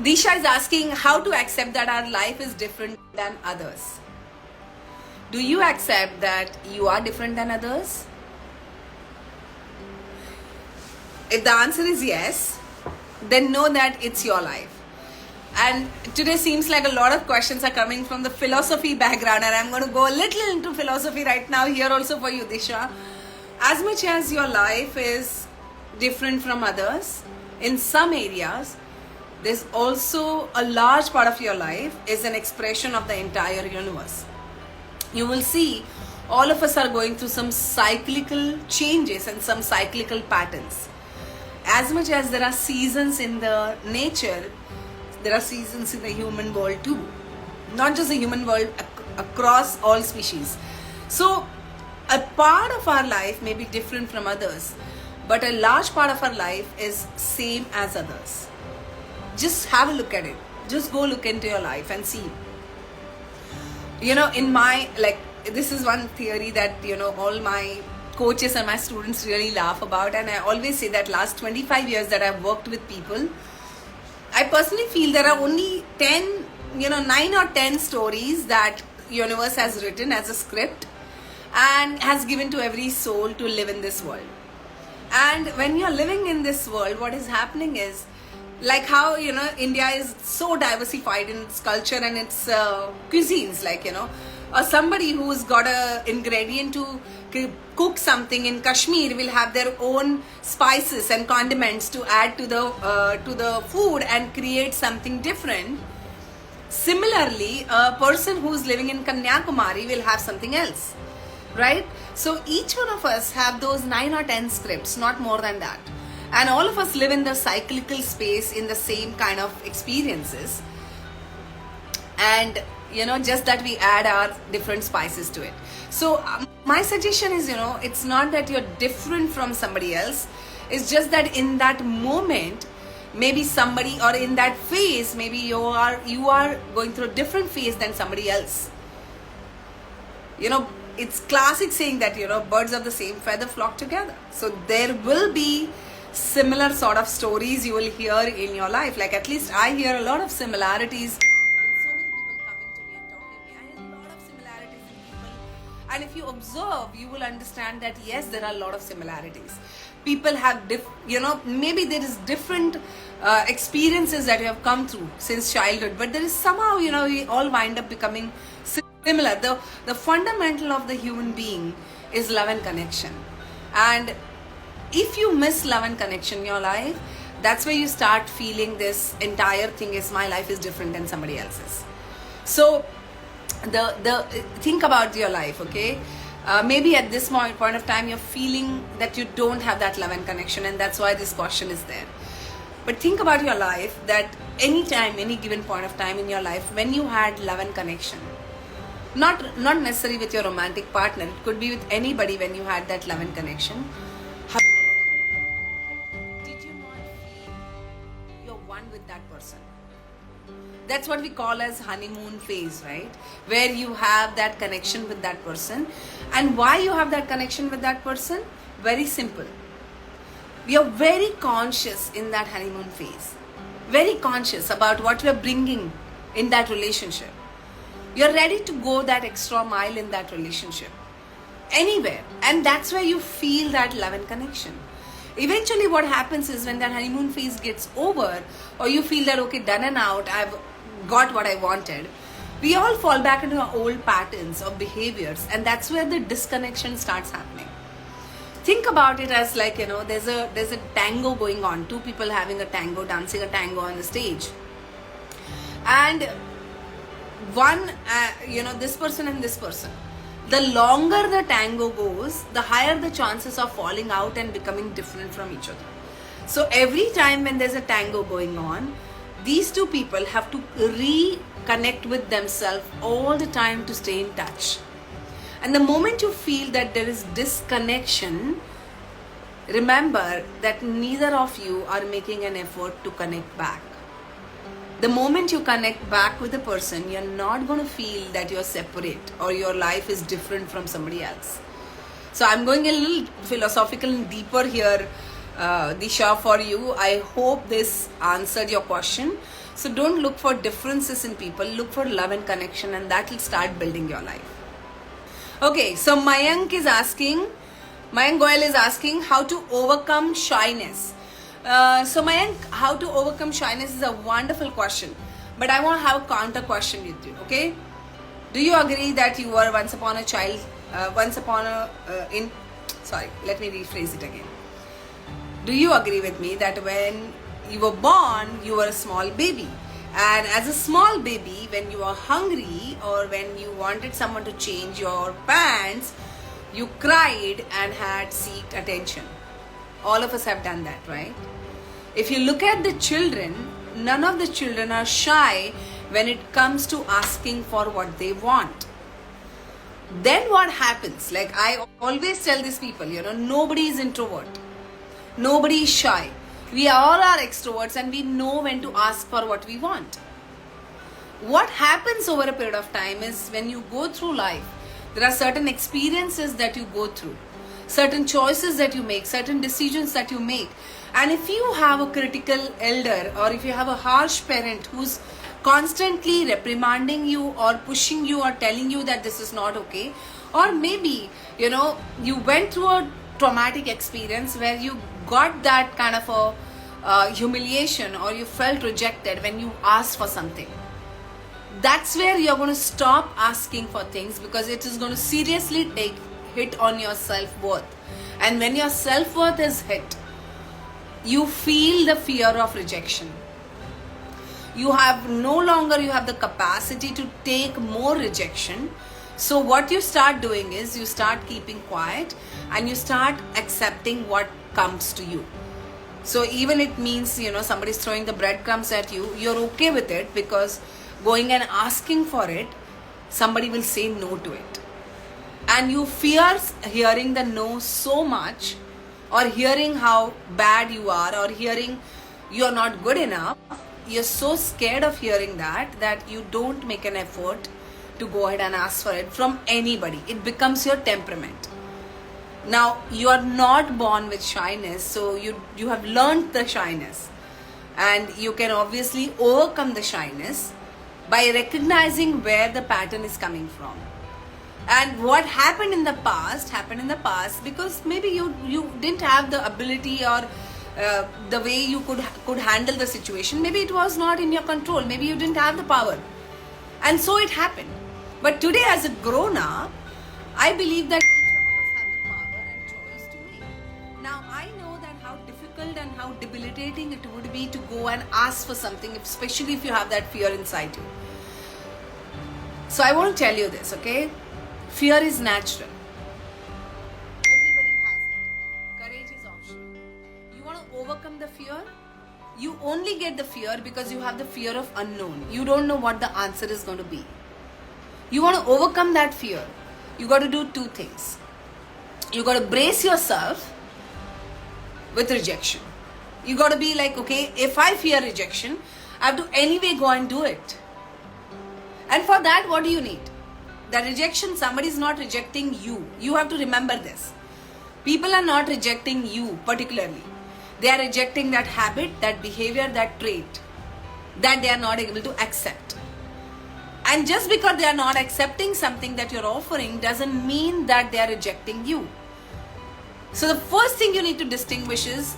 Disha is asking how to accept that our life is different than others. Do you accept that you are different than others? If the answer is yes, then know that it's your life. And today seems like a lot of questions are coming from the philosophy background, and I'm going to go a little into philosophy right now here also for you, Disha. As much as your life is different from others, in some areas, there's also a large part of your life is an expression of the entire universe. You will see all of us are going through some cyclical changes and some cyclical patterns. As much as there are seasons in the nature, there are seasons in the human world too. Not just the human world, across all species. So a part of our life may be different from others, but a large part of our life is same as others. Just have a look at it. Just go look into your life and see. In my, this is one theory that, all my coaches and my students really laugh about, and I always say that last 25 years that I've worked with people, I personally feel there are only 9 or 10 stories that universe has written as a script and has given to every soul to live in this world. And when you're living in this world, what is happening is, like how, India is so diversified in its culture and its cuisines, or somebody who's got a ingredient to cook something in Kashmir will have their own spices and condiments to add to the food and create something different. Similarly, a person who's living in Kanyakumari will have something else, right? So each one of us have those 9 or 10 scripts, not more than that. And all of us live in the cyclical space in the same kind of experiences. And just that we add our different spices to it. So my suggestion is, it's not that you're different from somebody else. It's just that in that moment, maybe somebody, or in that phase, maybe you are going through a different phase than somebody else. It's classic saying that, birds of the same feather flock together. So there will be similar sort of stories you will hear in your life. Like, at least I hear a lot of similarities. So many people coming to me and talking to me. I hear a lot of similarities in people. And if you observe, you will understand that yes, there are a lot of similarities. People have, maybe there is different experiences that you have come through since childhood, but there is somehow, we all wind up becoming similar. The fundamental of the human being is love and connection. And if you miss love and connection in your life, that's where you start feeling this entire thing is my life is different than somebody else's. So think about your life, okay? Maybe at this point of time you're feeling that you don't have that love and connection, and that's why this question is there. But think about your life, that anytime, any given point of time in your life when you had love and connection, not necessarily with your romantic partner, it could be with anybody. When you had that love and connection, did you not feel you're one with that person? That's what we call as honeymoon phase, right? Where you have that connection with that person. And why you have that connection with that person? Very simple. We are very conscious in that honeymoon phase. Very conscious about what we are bringing in that relationship. You're ready to go that extra mile in that relationship. Anywhere. And that's where you feel that love and connection. Eventually what happens is, when that honeymoon phase gets over, or you feel that, okay, done and out, I've got what I wanted, we all fall back into our old patterns of behaviors, and that's where the disconnection starts happening. Think about it as like, there's a tango going on, two people having a tango, dancing a tango on the stage. And one, this person and this person, the longer the tango goes, the higher the chances of falling out and becoming different from each other. So every time when there's a tango going on, these two people have to reconnect with themselves all the time to stay in touch. And the moment you feel that there is disconnection, remember that neither of you are making an effort to connect back. The moment you connect back with a person, you're not going to feel that you're separate or your life is different from somebody else. So I'm going a little philosophical and deeper here Disha, for you. I hope this answered your question. So don't look for differences in people, look for love and connection, and that will start building your life. Okay, so Mayank Goyal is asking how to overcome shyness. So Mayank, how to overcome shyness is a wonderful question, but I want to have a counter question with you. Okay, do you agree that you were once upon a child, sorry, let me rephrase it again. Do you agree with me that when you were born, you were a small baby, and as a small baby, when you were hungry or when you wanted someone to change your pants, you cried and had seeked attention? All of us have done that, right? If you look at the children, none of the children are shy when it comes to asking for what they want. Then what happens? Like I always tell these people, nobody is introvert. Nobody is shy. We all are extroverts and we know when to ask for what we want. What happens over a period of time is when you go through life, there are certain experiences that you go through, certain choices that you make, certain decisions that you make. And if you have a critical elder or if you have a harsh parent who's constantly reprimanding you or pushing you or telling you that this is not okay, or maybe, you went through a traumatic experience where you got that kind of a humiliation or you felt rejected when you asked for something, that's where you're going to stop asking for things, because it is going to seriously take hit on your self-worth. And when your self-worth is hit, you feel the fear of rejection. You have the capacity to take more rejection. So what you start doing is you start keeping quiet and you start accepting what comes to you. So even it means, somebody's throwing the breadcrumbs at you, you're okay with it, because going and asking for it, somebody will say no to it. And you fear hearing the no so much, or hearing how bad you are, or hearing you're not good enough. You're so scared of hearing that you don't make an effort to go ahead and ask for it from anybody. It becomes your temperament. Now, you are not born with shyness, so you have learned the shyness. And you can obviously overcome the shyness by recognizing where the pattern is coming from. And what happened in the past because maybe you didn't have the ability or the way you could handle the situation. Maybe it was not in your control. Maybe you didn't have the power. And so it happened. But today, as a grown-up, I believe that each one of us have the power and choice to make. Now, I know that how difficult and how debilitating it would be to go and ask for something, especially if you have that fear inside you. So I want to tell you this, okay? Fear is natural. Everybody has it. Courage is optional. You want to overcome the fear? You only get the fear because you have the fear of unknown. You don't know what the answer is going to be. You want to overcome that fear. You got to do two things. You got to brace yourself with rejection. You got to be like, okay, if I fear rejection, I have to anyway go and do it. And for that, what do you need? The rejection, somebody is not rejecting you. You have to remember this. People are not rejecting you particularly. They are rejecting that habit, that behavior, that trait that they are not able to accept. And just because they are not accepting something that you're offering doesn't mean that they are rejecting you. So the first thing you need to distinguish is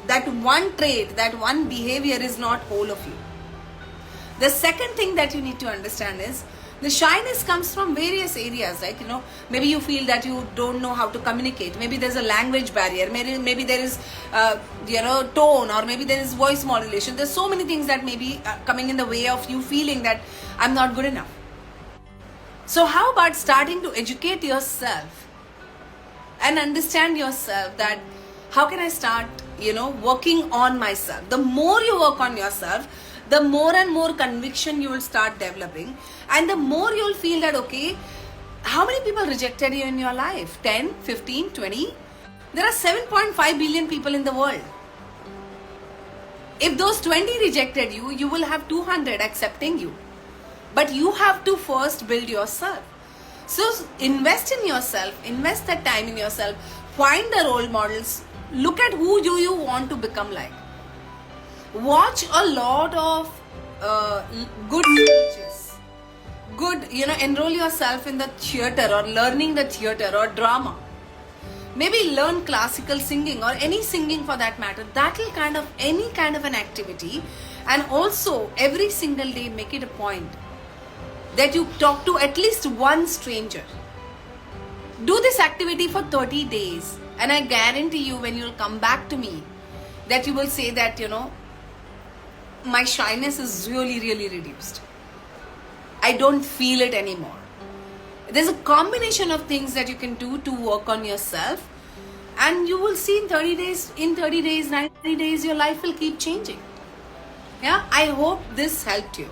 that one trait, that one behavior is not whole of you. The second thing that you need to understand is the shyness comes from various areas, like, maybe you feel that you don't know how to communicate. Maybe there's a language barrier. Maybe there is, tone, or maybe there is voice modulation. There's so many things that may be coming in the way of you feeling that I'm not good enough. So how about starting to educate yourself and understand yourself, that how can I start, working on myself? The more you work on yourself, the more and more conviction you will start developing, and the more you'll feel that, okay, how many people rejected you in your life? 10, 15, 20? There are 7.5 billion people in the world. If those 20 rejected you, you will have 200 accepting you. But you have to first build yourself. So invest in yourself, invest that time in yourself, find the role models look at who do you want to become like. Watch a lot of good speeches, good, enroll yourself in the theater or learning the theater or drama. Maybe learn classical singing or any singing for that matter. That will any kind of an activity. And also every single day make it a point that you talk to at least one stranger. Do this activity for 30 days. And I guarantee you, when you'll come back to me, that you will say that, my shyness is really, really reduced. I don't feel it anymore. There's a combination of things that you can do to work on yourself, and you will see in 30 days, 90 days, your life will keep changing. Yeah, I hope this helped you.